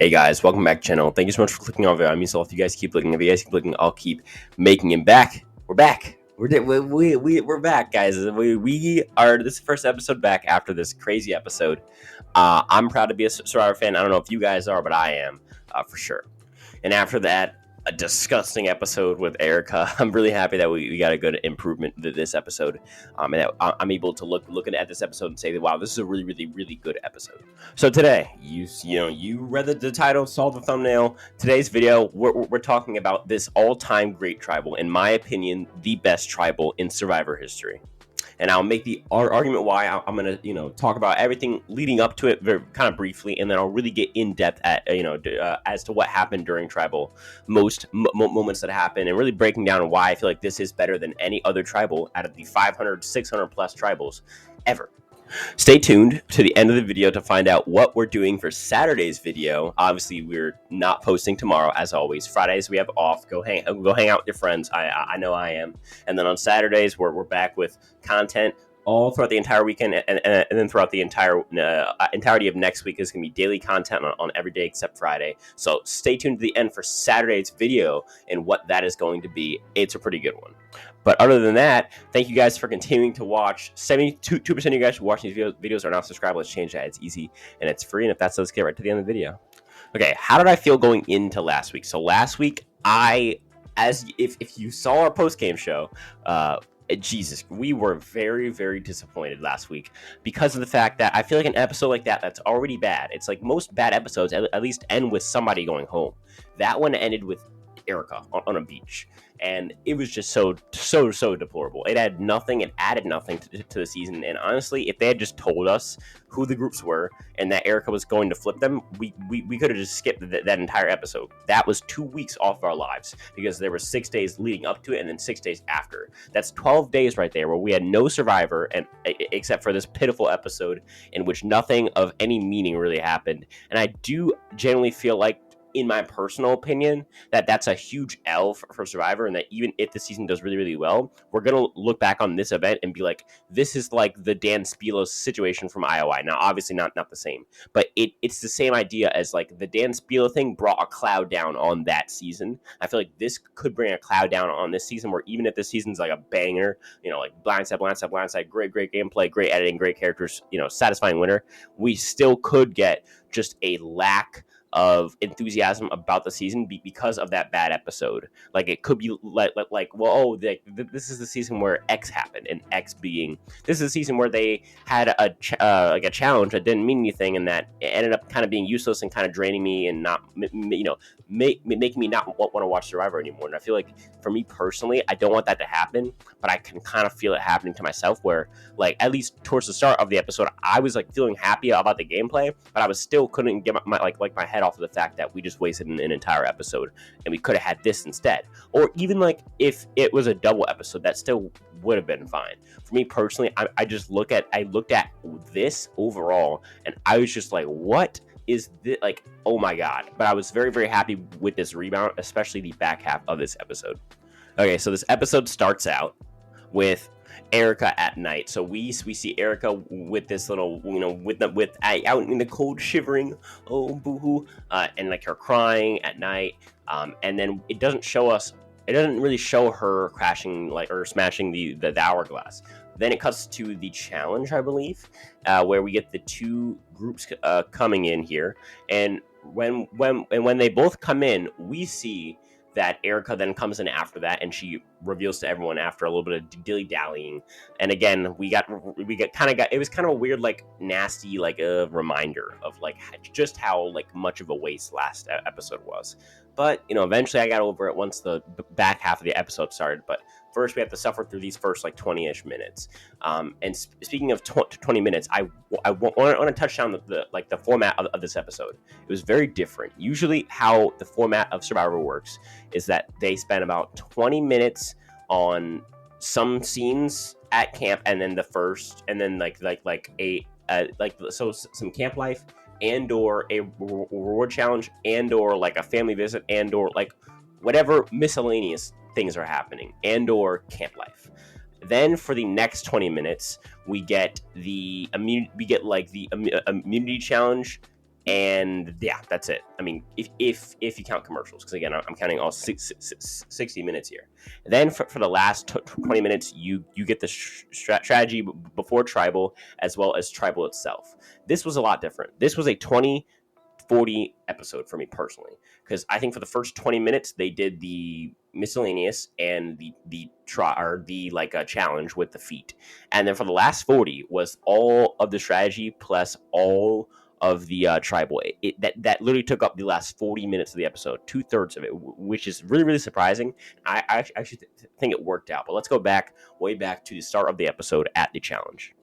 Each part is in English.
Hey guys, welcome back to the channel. Thank you so much for clicking on the video. I mean, so if you guys keep clicking, I'll keep making it back. We're back. We're back, guys. We are this first episode back after this crazy episode. I'm proud to be a Survivor fan. I don't know if you guys are, but I am for sure. And after that, a disgusting episode with Erica. I'm really happy that we got a good improvement to this episode, and that I'm able to look at this episode and say that wow, this is a really good episode. So today, you read the title, saw the thumbnail. Today's video, we're talking about this all-time great tribal, in my opinion, the best tribal in Survivor history. And I'll make the argument why I'm going to, talk about everything leading up to it very kind of briefly, and then I'll really get in depth at, as to what happened during tribal, most moments that happened, and really breaking down why I feel like this is better than any other tribal out of the 500, 600 plus tribals ever. Stay tuned to the end of the video to find out what we're doing for Saturday's video. Obviously, we're not posting tomorrow, as always. Fridays we have off. Go hang out with your friends. I know I am. And then on Saturdays we're back with content all throughout the entire weekend, and then throughout the entirety of next week is going to be daily content on every day except Friday. So stay tuned to the end for Saturday's video and what that is going to be. It's a pretty good one. But other than that, thank you guys for continuing to watch. 72% of you guys who watch these videos are now subscribed. Let's change that. It's easy and it's free. And if that's so, let's get right to the end of the video. Okay, how did I feel going into last week? So last week, if you saw our post-game show, Jesus, we were very disappointed last week because of the fact that I feel like an episode like that's already bad. It's like most bad episodes at least end with somebody going home. That one ended with Erica on a beach, and it was just so deplorable. It had nothing. It added nothing to the season. And honestly, if they had just told us who the groups were and that Erica was going to flip them, we could have just skipped that entire episode. That was 2 weeks off our lives because there were 6 days leading up to it and then 6 days after. That's 12 days right there where we had no Survivor, and except for this pitiful episode in which nothing of any meaning really happened. And I do generally feel like, in my personal opinion, that's a huge L for Survivor, and that even if the season does really well, we're gonna look back on this event and be like, this is like the Dan Spilos situation from IOI. Now, obviously not the same, but it's the same idea as like the Dan Spilo thing brought a cloud down on that season. I feel like this could bring a cloud down on this season, where even if this season's like a banger, like blindside, great gameplay, great editing, great characters, satisfying winner, we still could get just a lack of enthusiasm about the season because of that bad episode. Like it could be this is the season where X happened, and X being this is the season where they had a challenge that didn't mean anything, and that it ended up kind of being useless and kind of draining me and not making me not want to watch Survivor anymore. And I feel like for me personally, I don't want that to happen, but I can kind of feel it happening to myself, where like at least towards the start of the episode, I was like feeling happy about the gameplay, but I was still couldn't get my head off of the fact that we just wasted an entire episode and we could have had this instead. Or even like if it was a double episode, that still would have been fine. For me personally, I looked at this overall and I was just like, what is this? Like, oh my god. But I was very happy with this rebound, especially the back half of this episode. Okay, so this episode starts out with Erica at night. So we see Erica with this little, with out in the cold, shivering, oh boo-hoo, and like her crying at night. And then it doesn't really show her crashing or smashing the hourglass. Then it cuts to the challenge, I believe, where we get the two groups coming in here, and when they both come in, we see that Erica then comes in after that, and she reveals to everyone after a little bit of dilly-dallying. And again, it was kind of a weird, like nasty, like a reminder of like just how like much of a waste last episode was. But eventually I got over it once the back half of the episode started. But first we have to suffer through these first like 20-ish minutes. And speaking of 20 minutes, I want to touch on the format of this episode. It was very different. Usually how the format of Survivor works is that they spend about 20 minutes on some scenes at camp, and then some camp life, and or a reward challenge, and or like a family visit, and or like whatever miscellaneous things are happening, and or camp life. Then for the next 20 minutes, we get the immunity challenge And yeah, that's it. I mean, if you count commercials, because again, I'm counting all 60 minutes here. Then for the last 20 minutes, you get the strategy before tribal, as well as tribal itself. This was a lot different. This was a 20-40 episode for me personally, because I think for the first 20 minutes they did the miscellaneous and the challenge with the feet, and then for the last 40 was all of the strategy plus all of the tribal. That literally took up the last 40 minutes of the episode, 2/3 of it, which is really, really surprising. I actually think it worked out. But let's go way back to the start of the episode at the challenge.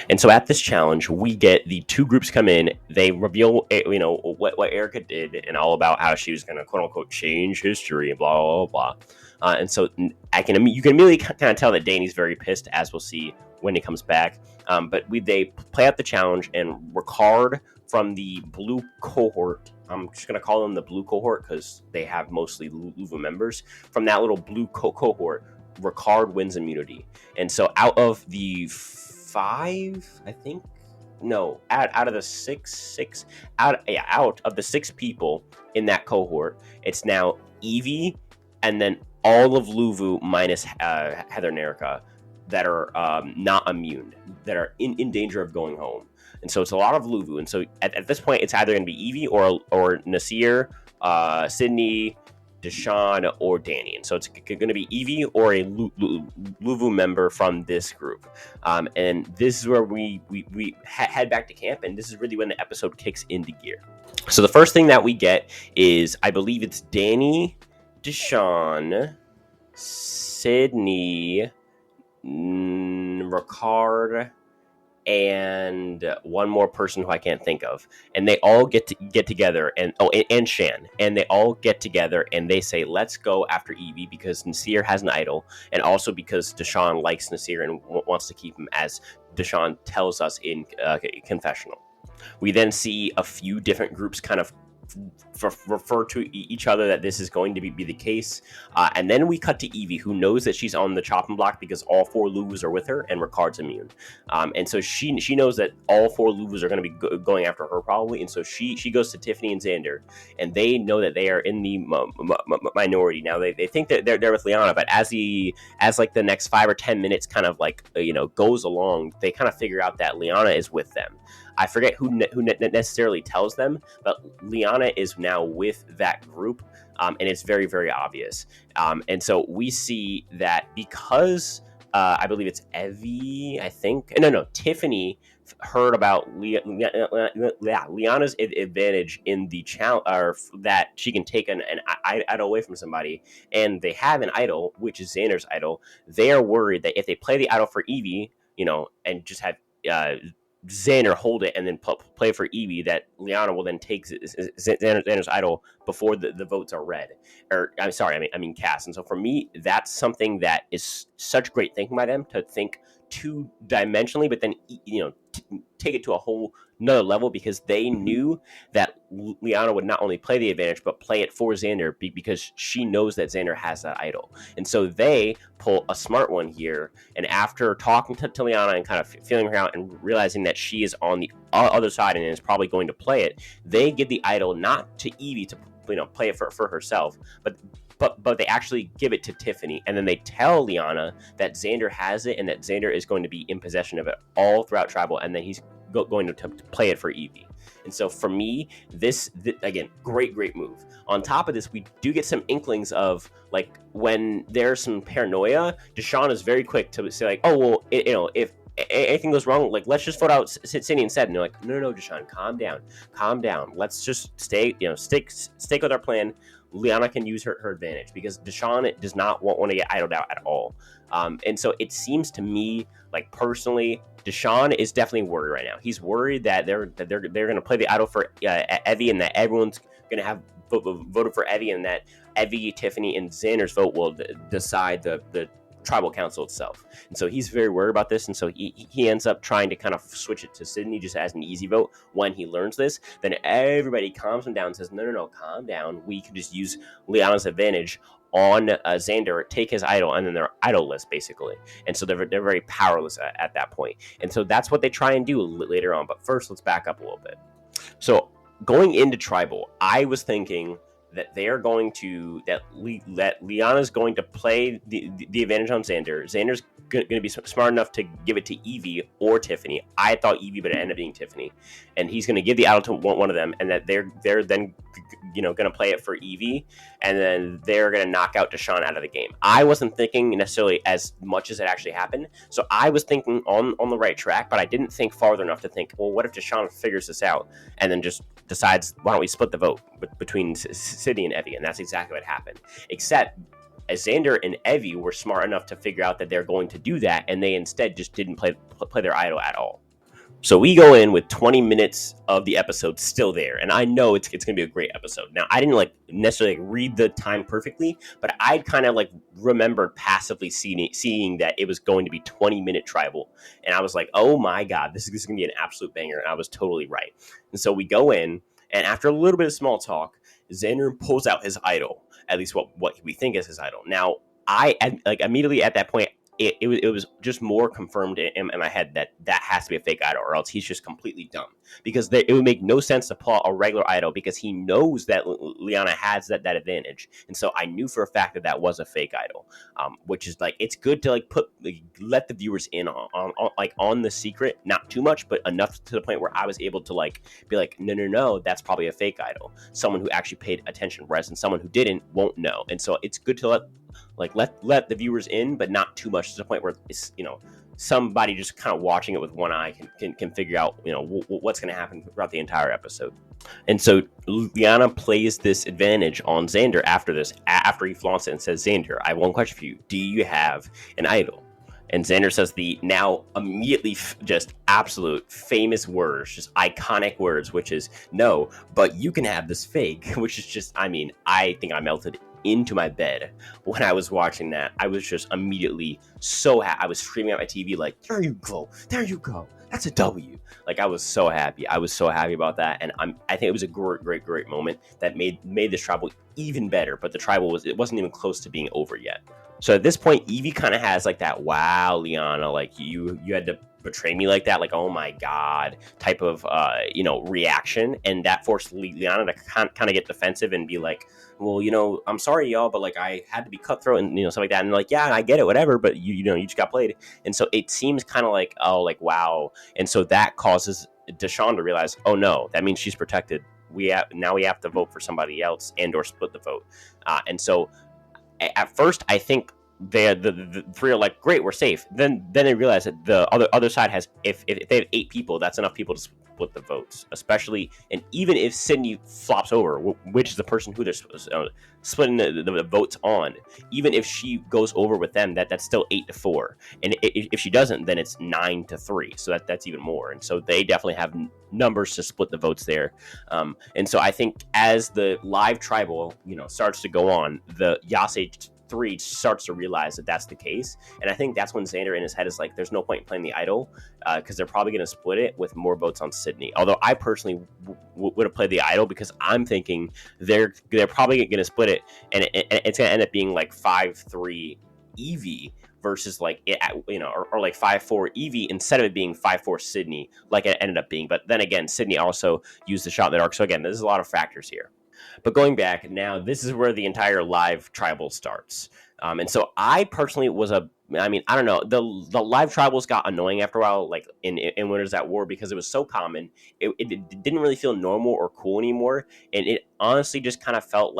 And so at this challenge, we get the two groups come in. They reveal, what Erica did and all about how she was going to quote unquote change history and blah blah blah. And so you can immediately kind of tell that Danny's very pissed, as we'll see when he comes back. But they play out the challenge, and Ricard from the blue cohort, I'm just going to call them the blue cohort because they have mostly Luva members. From that little blue cohort, Ricard wins immunity. And so out of the 5, I think, no, out of the six out of the 6 people in that cohort, it's now Evie and then all of Luvu minus Heather and Erica that are not immune, that are in danger of going home. And so it's a lot of Luvu. And so at this point, it's either going to be Evie or Nasir, Sydney, Deshawn, or Danny. And so it's going to be Evie or a Luvu member from this group. And this is where we head back to camp. And this is really when the episode kicks into gear. So the first thing that we get is, I believe it's Danny, Deshawn, Sydney, Ricard, and one more person who I can't think of, and they all get together, and Shan, and they all get together and they say, let's go after Evie because Nasir has an idol, and also because Deshawn likes Nasir and wants to keep him, as Deshawn tells us in confessional. We then see a few different groups kind of refer to each other that this is going to be the case, and then we cut to Evie, who knows that she's on the chopping block because all 4 Luvas are with her and Ricard's immune, and so she knows that all 4 Luvas are going to be going after her probably, and so she goes to Tiffany and Xander, and they know that they are in the minority now. They think that they're with Liana, but as the next 5 or 10 minutes kind of goes along, they kind of figure out that Liana is with them. I forget who necessarily tells them, but Liana is now with that group, and it's very, very obvious. And so we see that because I believe it's Evie, I think. No, Tiffany heard about Liana's advantage in the challenge, or that she can take an idol away from somebody, and they have an idol, which is Xander's idol. They are worried that if they play the idol for Evie, and just have Xander hold it and then play for Evie, that Liana will then take Xander's idol before the votes are read. Or I'm sorry, I mean cast. And so for me, that's something that is such great thinking by them, to think 2-dimensionally, but then take it to a whole another level, because they knew that Liana would not only play the advantage but play it for Xander because she knows that Xander has that idol. And so they pull a smart one here, and after talking to Liana and kind of feeling her out and realizing that she is on the other side and is probably going to play it, they give the idol not to Evie to play it for herself, but they actually give it to Tiffany, and then they tell Liana that Xander has it and that Xander is going to be in possession of it all throughout Tribal, and then he's going to play it for Evie. And so for me, this again, great move. On top of this, we do get some inklings of, when there's some paranoia, Deshawn is very quick to say oh, well, if anything goes wrong, let's just vote out Sydney instead. And they're like, no, Deshawn, calm down. Let's just stay, stick with our plan. Liana can use her advantage, because Deshawn does not want to get idled out at all. And so it seems to me, personally, Deshawn is definitely worried right now. He's worried that they're going to play the idol for Evie, and that everyone's going to have voted for Evie, and that Evie, Tiffany, and Xander's vote will decide the tribal council itself. And so he's very worried about this, and so he ends up trying to kind of switch it to Sydney just as an easy vote. When he learns this, then everybody calms him down and says, no, calm down. We can just use Liana's advantage on Xander, take his idol, and then they're idol-less, basically. And so they're very powerless at that point. And so that's what they try and do later on. But first, let's back up a little bit. So going into tribal, I was thinking that they're going to that Liana's going to play the advantage on Xander. Xander's going to be smart enough to give it to Evie or Tiffany. I thought Evie, but it ended up being Tiffany, and he's going to give the idol to one of them, and that they're then going to play it for Evie, and then they're going to knock out Deshaun out of the game. I wasn't thinking necessarily as much as it actually happened, so I was thinking on the right track, but I didn't think farther enough to think, well, what if Deshaun figures this out and then just decides, why don't we split the vote between Sydney and Evie? And that's exactly what happened. Except Xander and Evie were smart enough to figure out that they're going to do that, and they instead just didn't play their idol at all. So we go in with 20 minutes of the episode still there, and I know it's going to be a great episode. Now, I didn't necessarily read the time perfectly, but I kind of remembered passively seeing that it was going to be 20-minute tribal, and I was like, oh my god, this is going to be an absolute banger, and I was totally right. And so we go in, and after a little bit of small talk, Xander pulls out his idol, at least what we think is his idol. Now, I immediately at that point, it was just more confirmed in my head that has to be a fake idol, or else he's just completely dumb, because it would make no sense to pull out a regular idol, because he knows that Liana has that advantage. And so I knew for a fact that was a fake idol, which is it's good to let the viewers in on the secret, not too much, but enough to the point where I was able to be like, no, that's probably a fake idol, someone who actually paid attention, whereas someone who didn't won't know. And so it's good to let the viewers in, but not too much to the point where it's somebody just kind of watching it with one eye can figure out what's going to happen throughout the entire episode. And so Liana plays this advantage on Xander after he flaunts it and says, Xander, I have one question for you. Do you have an idol? And Xander says the now immediately just absolute famous words, just iconic words, which is, no, but you can have this fake, which is just, I think I melted into my bed when I was watching that. I was just immediately so happy. I was screaming at my TV there you go, that's a W. I was so happy about that, and I think it was a great moment that made this tribal even better. But the tribal wasn't even close to being over yet. So at this point, Evie kind of has that, wow, Liana, you had to betray me like that, oh my god, type of reaction, and that forced Liana to kind of get defensive and be like, well, I'm sorry, y'all, but I had to be cutthroat and stuff like that, and yeah, I get it, whatever, but you just got played. And so it seems kind of wow, and so that causes Deshaun to realize, oh no, that means she's protected. We have to vote for somebody else and or split the vote. And so at first, I think the three are great, we're safe. Then they realize that the other side has, if they have 8 people, that's enough people to split the votes. Especially, and even if Sydney flops over, which is the person who they're splitting the votes on, even if she goes over with them, that's still 8-4. And if she doesn't, then it's 9-3. So that's even more. And so they definitely have numbers to split the votes there. And so I think as the live tribal starts to go on, the Yase 3 starts to realize that that's the case, and I think that's when Xander in his head is there's no point in playing the idol, because they're probably going to split it with more votes on Sydney. Although I personally would have played the idol, because I'm thinking they're probably going to split it, and it's going to end up being 5-3 Evie versus or 5-4 Evie instead of it being 5-4 Sydney like it ended up being. But then again, Sydney also used the shot in the dark, so again, there's a lot of factors here. But going back now, this is where the entire live tribal starts. And so I personally I don't know, the live tribals got annoying after a while, in Winners at War, because it was so common. It didn't really feel normal or cool anymore. And it honestly just kind of felt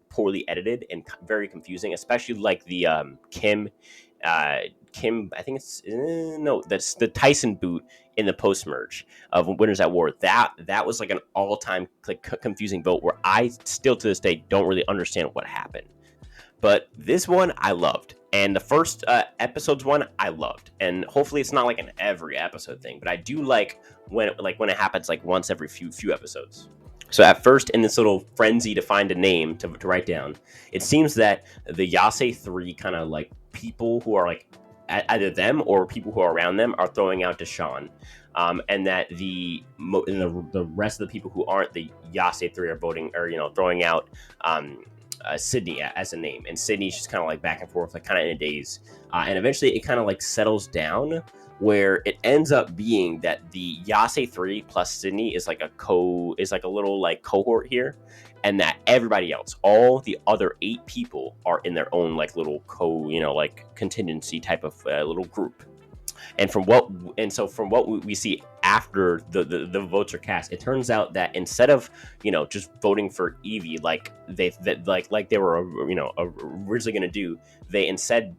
poorly edited and very confusing, especially the Kim, I think that's the Tyson boot in the post merge of Winners at War. That was an all-time confusing vote where I still to this day don't really understand what happened. But this one I loved, and the first episodes one I loved, and hopefully it's not an every episode thing, but I do when it happens once every few episodes. So at first, in this little frenzy to find a name to write down, it seems that the Yase 3 kind of people who are either them or people who are around them are throwing out Deshaun, and that the rest of the people who aren't the Yase 3 are voting, or throwing out Sydney as a name, and Sydney's just kind of like back and forth, like kind of in a daze, and eventually it kind of like settles down, where it ends up being that the Yase 3 plus Sydney is like a little like cohort here, and that everybody else, all the other 8 people, are in their own like little like contingency type of little group. From what we see after the votes are cast, it turns out that instead of just voting for Evie like they were originally going to do, they instead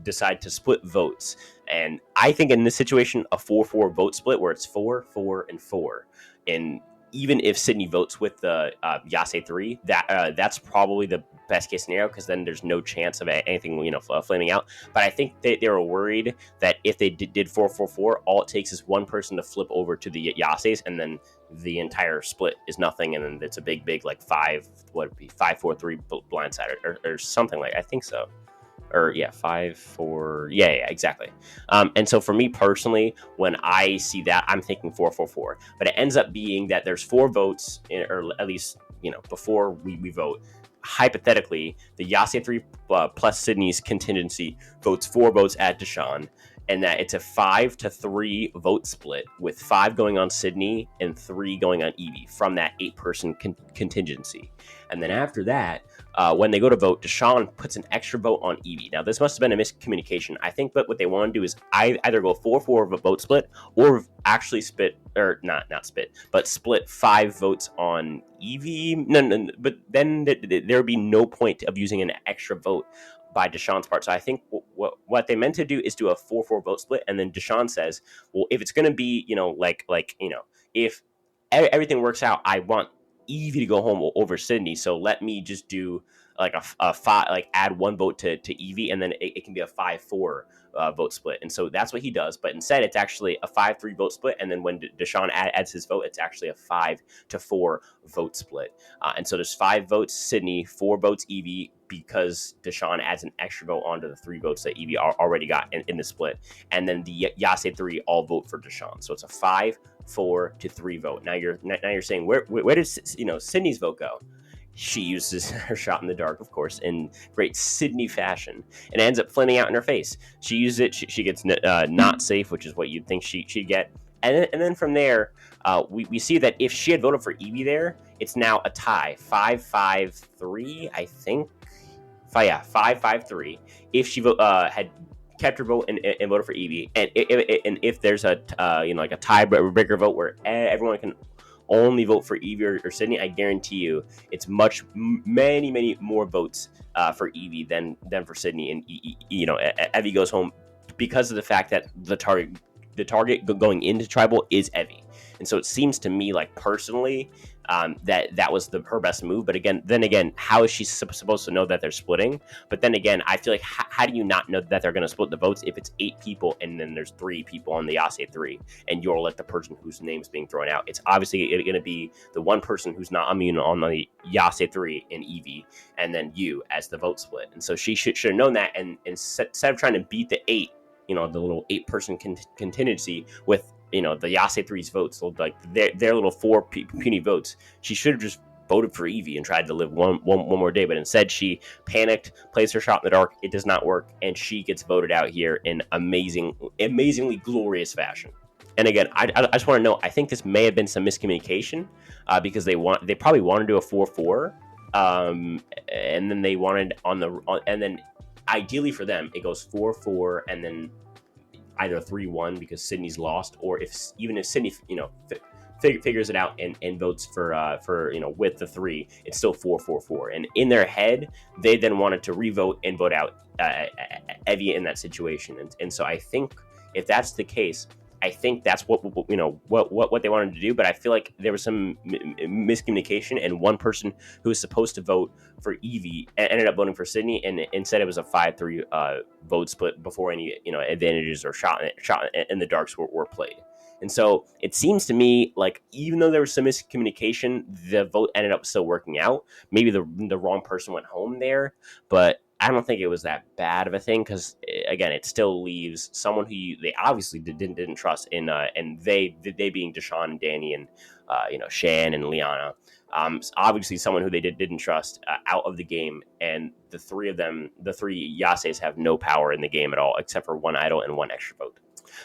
decide to split votes. And I think in this situation, a 4-4 vote split where it's 4, 4, and 4, and even if Sydney votes with the Yase 3, that's probably the best case scenario, because then there's no chance of anything flaming out. But I think they were worried that if they did 4-4-4, all it takes is one person to flip over to the Yases, and then the entire split is nothing, and then it's a big like 5-4-3 blindside or something like, I think so. Or 5-4, exactly. And so for me personally, when I see that, I'm thinking 4-4-4, but it ends up being that there's 4 votes, or at least before we vote. Hypothetically, the Yase 3 plus Sydney's contingency votes 4 votes at Deshawn, and that it's a 5-3 vote split, with 5 going on Sydney and 3 going on Evie from that 8-person contingency. And then after that, when they go to vote, Deshawn puts an extra vote on Evie. Now, this must have been a miscommunication. I think that what they want to do is either go 4-4 of a vote split, or actually split 5 votes on Evie. No, but then there would be no point of using an extra vote by Deshawn's part. So I think what they meant to do is do a 4-4 vote split, and then Deshawn says, well, if it's going to be, if everything works out, I want Evie to go home over Sydney, so let me just do like a 5, like add 1 vote to Evie, and then it can be a 5-4 vote split. And so that's what he does, but instead it's actually a 5-3 vote split, and then when Deshawn adds his vote, it's actually a 5-4 vote split. And so there's 5 votes Sydney, 4 votes Evie, because Deshawn adds an extra vote onto the 3 votes that Evie already got in the split, and then the Yase 3 all vote for Deshawn. So it's a 5-4-3 vote. Now you're saying, where does Sydney's vote go? She uses her shot in the dark, of course, in great Sydney fashion, and ends up flaming out in her face. She uses it. She gets not safe, which is what you'd think she'd get. And then from there, we see that if she had voted for Evie there, it's now a tie, 5-5-3, I think. 5-5-3. If she had kept her vote and voted for Evie, and if there's a like a tiebreaker vote where everyone can only vote for Evie or Sydney, I guarantee you it's many more votes for Evie than for Sydney, and Evie goes home because of the fact that the target going into tribal is Evie. And so it seems to me, like, personally, that was her best move. But then again, how is she supposed to know that they're splitting? But then again, I feel like, how do you not know that they're going to split the votes if it's 8 people and then there's 3 people on the Yase 3, and you're like the person whose name's being thrown out? It's obviously going to be the one person who's not immune on the Yase 3 and Evie, and then you as the vote split. And so she should have known that, and instead of trying to beat the 8, the little 8-person contingency with the Yase 3's votes, so like their little 4 puny votes, she should have just voted for Evie and tried to live one more day. But instead, she panicked, plays her shot in the dark. It does not work, and she gets voted out here in amazingly glorious fashion. And again, I just want to know, I think this may have been some miscommunication, because they probably want to do a 4-4, and then they wanted and then ideally for them it goes 4-4, and then either 3-1 because Sydney's lost, or if Sydney figures it out and votes for with the 3, it's still 4-4-4. And in their head, they then wanted to revote and vote out Evie in that situation. And so I think if that's the case, I think that's what they wanted to do. But I feel like there was some miscommunication, and one person who was supposed to vote for Evie ended up voting for Sydney, and instead it was a 5-3 vote split before any advantages or shot in the darks were played. And so it seems to me like, even though there was some miscommunication, the vote ended up still working out. Maybe the wrong person went home there, but I don't think it was that bad of a thing, because again, it still leaves someone who they obviously didn't trust in, and they being Deshawn and Danny and Shan and Liana, Obviously someone who they didn't trust, out of the game, and the three Yases have no power in the game at all, except for one idol and one extra vote.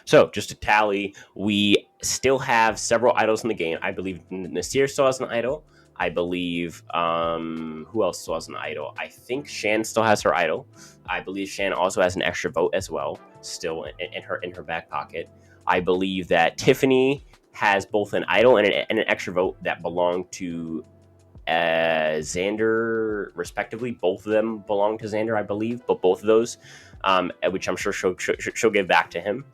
So just to tally, we still have several idols in the game. I believe Nasir still has an idol. I believe who else still has an idol? I think Shan still has her idol. I believe Shan also has an extra vote as well, still in her back pocket. I believe that Tiffany has both an idol and an extra vote that belong to Xander, respectively. Both of them belong to Xander, I believe, but both of those, which I'm sure she'll give back to him.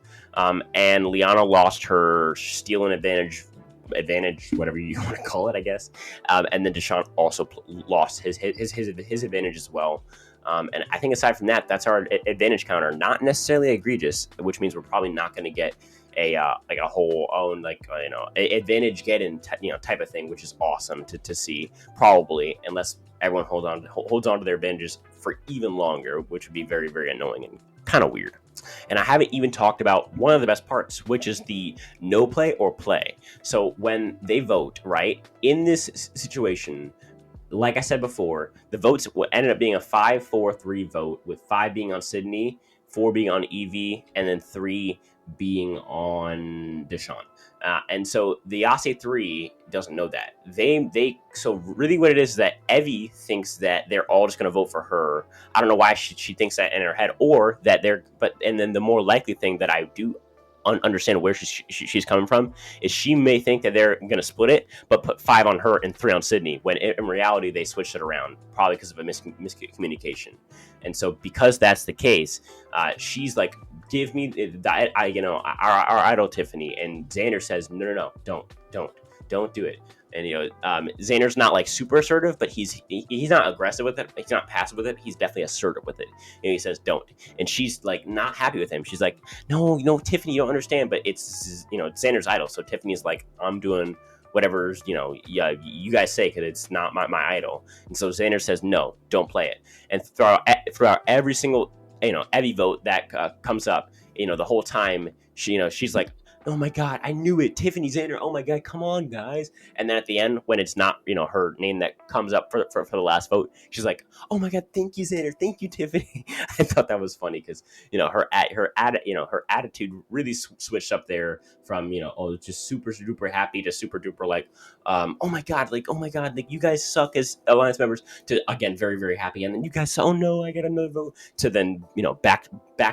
And Liana lost her stealing advantage, whatever you want to call it, I guess. And then Deshaun also lost his advantage as well. And I think aside from that, that's our advantage counter. Not necessarily egregious, which means we're probably not going to get a whole own advantage get in type of thing, which is awesome to see, probably, unless everyone holds on to their advantages for even longer, which would be very, very annoying and kind of weird. And I haven't even talked about one of the best parts, which is the no play or play. So when they vote, right, in this situation, like I said before, the votes ended up being a 5-4-3 vote, with 5 being on Sydney, 4 being on Evie, and then 3 being on Deshaun. And so the Yase 3 doesn't know that. So really what it is that Evie thinks that they're all just going to vote for her. I don't know why she thinks that in her head, or that and then the more likely thing that I do understand where she's coming from is she may think that they're going to split it, but put 5 on her and 3 on Sydney, when in reality they switched it around, probably because of a miscommunication. And so because that's the case, she's like, give me our idol Tiffany, and Xander says no, don't do it. And Xander's not like super assertive, but he's not aggressive with it. He's not passive with it. He's definitely assertive with it. And he says don't. And she's like not happy with him. She's like, no, Tiffany, you don't understand. But it's Xander's idol, so Tiffany's like, I'm doing whatever you guys say, because it's not my idol. And so Xander says no, don't play it. And throughout every single Evie vote that comes up, the whole time she's like, oh my god, I knew it, Tiffany, Xander, oh my god, come on guys. And then at the end, when it's not her name that comes up for the last vote, she's like, oh my god, thank you Xander, thank you Tiffany. I thought that was funny, because her attitude really switched up there from just super duper happy to super duper like, oh my god, like you guys suck as alliance members, to again very, very happy, and then you guys, oh no, I got another vote, to then back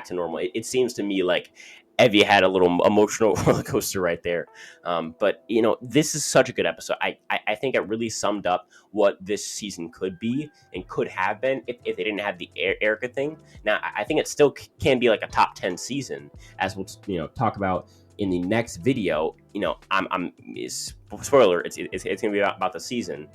to normal. It seems to me like Evie had a little emotional roller coaster right there. But this is such a good episode. I think it really summed up what this season could be and could have been if they didn't have the Erica thing. Now, I think it still can be like a top 10 season, as we'll talk about in the next video. Spoiler, it's gonna be about the season.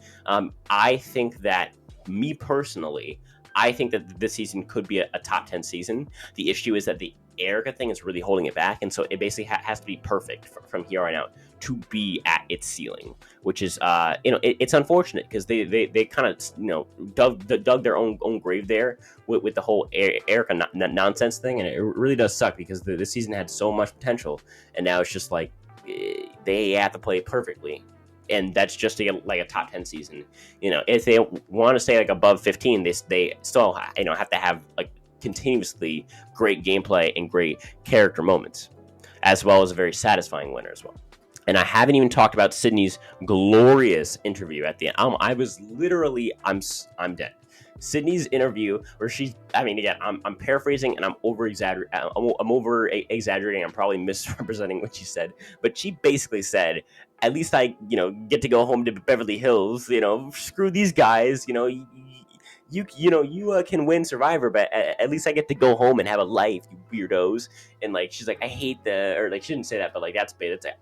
I think that, me personally, I think that this season could be a top 10 season. The issue is that the Erica thing is really holding it back, and so it basically has to be perfect from here on out to be at its ceiling, which is it's unfortunate, because they kind of dug their own grave there with the whole Erica nonsense thing, and it really does suck, because the season had so much potential, and now it's just like they have to play perfectly. And that's just to get like a top 10 season. If they want to stay like above 15, they still have to have like continuously great gameplay and great character moments, as well as a very satisfying winner as well. And I haven't even talked about Sydney's glorious interview at the end. I was literally, I'm dead. Sydney's interview, where I'm paraphrasing and I'm over exaggerating. I'm probably misrepresenting what she said, but she basically said, at least I, get to go home to Beverly Hills. Screw these guys. You can win Survivor, but at least I get to go home and have a life, you weirdos. And like, she's like, I hate or like, she didn't say that, but like, that's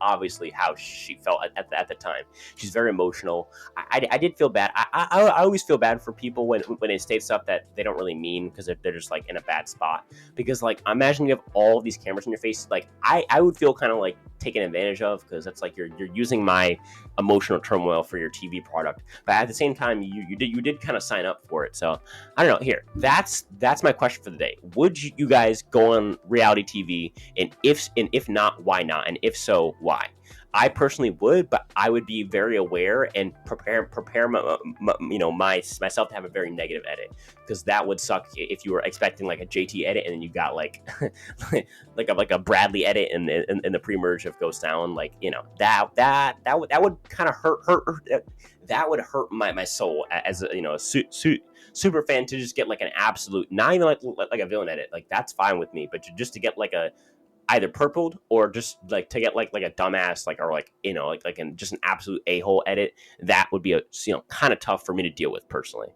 obviously how she felt at the time. She's very emotional. I did feel bad. I always feel bad for people when they state stuff that they don't really mean, because they're just like in a bad spot. Because like, imagine you have all these cameras in your face. Like, I would feel kind of like taken advantage of, because that's like you're using my emotional turmoil for your TV product, but at the same time you did kind of sign up for it. So I don't know. Here, that's my question for the day. Would you guys go on reality TV, and if not, why not, and if so, why? I personally would, but I would be very aware and prepare myself to have a very negative edit, because that would suck if you were expecting like a JT edit and then you got like like a Bradley edit in the pre-merge of Ghost Town. Like, that would kind of hurt that would hurt my soul as a super fan, to just get like an absolute, not even like a villain edit. Like, that's fine with me, but just to get like a either purpled, or just like to get like a dumbass, like, or like just an absolute a-hole edit, that would be kind of tough for me to deal with personally.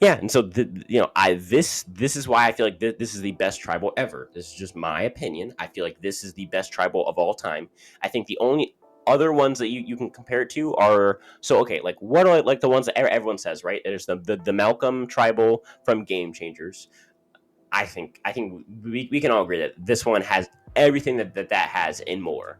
Yeah, and so this is why I feel like this is the best tribal ever. This is just my opinion. I feel like this is the best tribal of all time. I think the only other ones that you can compare it to are, so okay, like, what are like the ones that everyone says, right? There's the Malcolm tribal from Game Changers. I think we can all agree that this one has everything that has and more.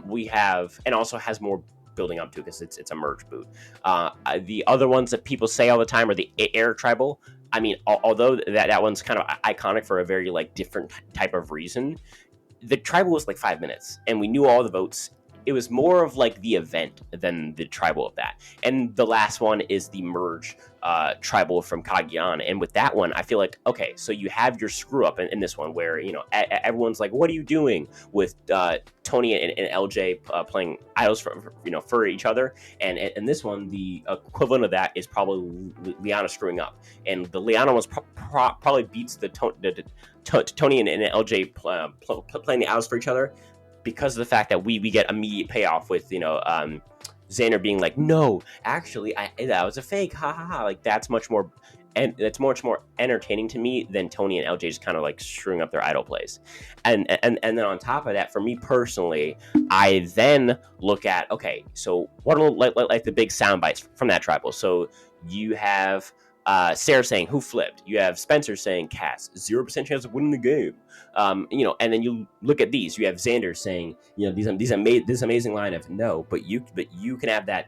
We have, and also has more building up to, because it's a merge boot. The other ones that people say all the time are the Air Tribal. I mean, although that one's kind of iconic for a very like different type of reason, the tribal was like 5 minutes, and we knew all the votes. It was more of like the event than the tribal of that. And the last one is the merge tribal from Kagiyan. And with that one, I feel like, okay, so you have your screw up in this one where, everyone's like, what are you doing, with Tony and LJ playing idols for each other. And in this one, the equivalent of that is probably Liana screwing up. And the Liana was probably beats the Tony and LJ playing the idols for each other, because of the fact that we get immediate payoff with Xander being like, no, actually, that was a fake, ha ha ha. Like, that's much more, and it's much more entertaining to me than Tony and LJ just kind of like screwing up their idol plays. And then on top of that, for me personally, I then look at, okay, so what are like the big sound bites from that tribal? So you have Sarah saying, who flipped? You have Spencer saying, Cass, 0% chance of winning the game. And then you look at these. You have Xander saying, this amazing line of, no, but you can have that,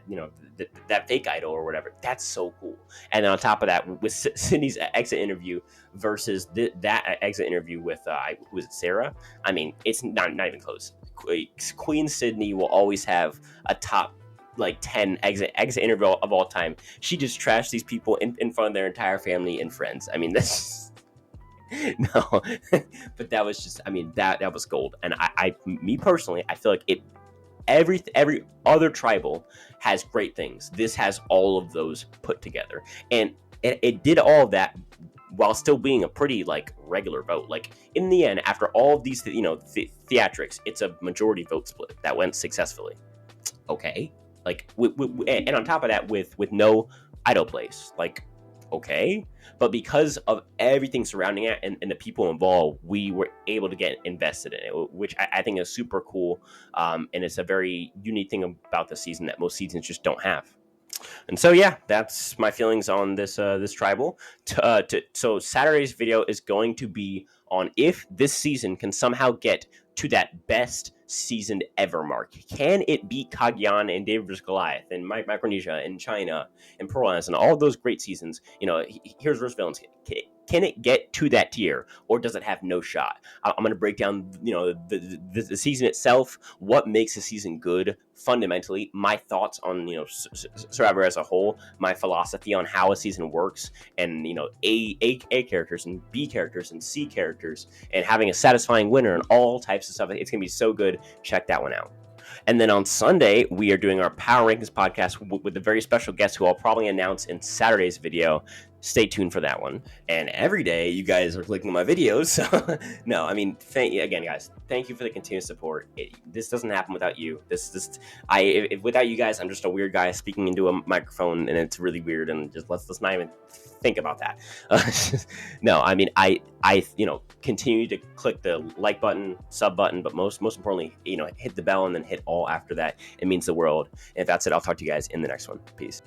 that fake idol or whatever. That's so cool. And then on top of that, with Sydney's exit interview versus that exit interview with was it Sarah? I mean, it's not even close. Queen Sydney will always have a top like 10 exit interview of all time. She just trashed these people in front of their entire family and friends. I mean, this no, but that was just, I mean, that was gold. And me personally, I feel like every other tribal has great things. This has all of those put together, and it did all of that while still being a pretty like regular vote. Like, in the end, after all of these theatrics, it's a majority vote split that went successfully. Okay, like, and on top of that, with no idol plays, like, okay, but because of everything surrounding it and the people involved, we were able to get invested in it, which I think is super cool. And it's a very unique thing about the season that most seasons just don't have. And so, yeah, that's my feelings on this tribal. So Saturday's video is going to be on if this season can somehow get to that best season ever mark. Can it beat Kagiyan and David vs. Goliath and Micronesia and China and Pearl and all those great seasons? Here's Versus Villains. Can it get to that tier, or does it have no shot? I'm going to break down, the season itself, what makes a season good fundamentally, my thoughts on, Survivor as a whole, my philosophy on how a season works, and, A characters and B characters and C characters, and having a satisfying winner and all types of stuff. It's going to be so good. Check that one out. And then on Sunday, we are doing our Power Rankings podcast with a very special guest who I'll probably announce in Saturday's video. Stay tuned for that one. And every day, you guys are clicking my videos. So, no, I mean, again, guys, thank you for the continued support. This doesn't happen without you. Without you guys, I'm just a weird guy speaking into a microphone, and it's really weird. And just let's not even think about that. No, I mean, I continue to click the like button, sub button, but most importantly, hit the bell and then hit all after that. It means the world. And if that's it, I'll talk to you guys in the next one. Peace.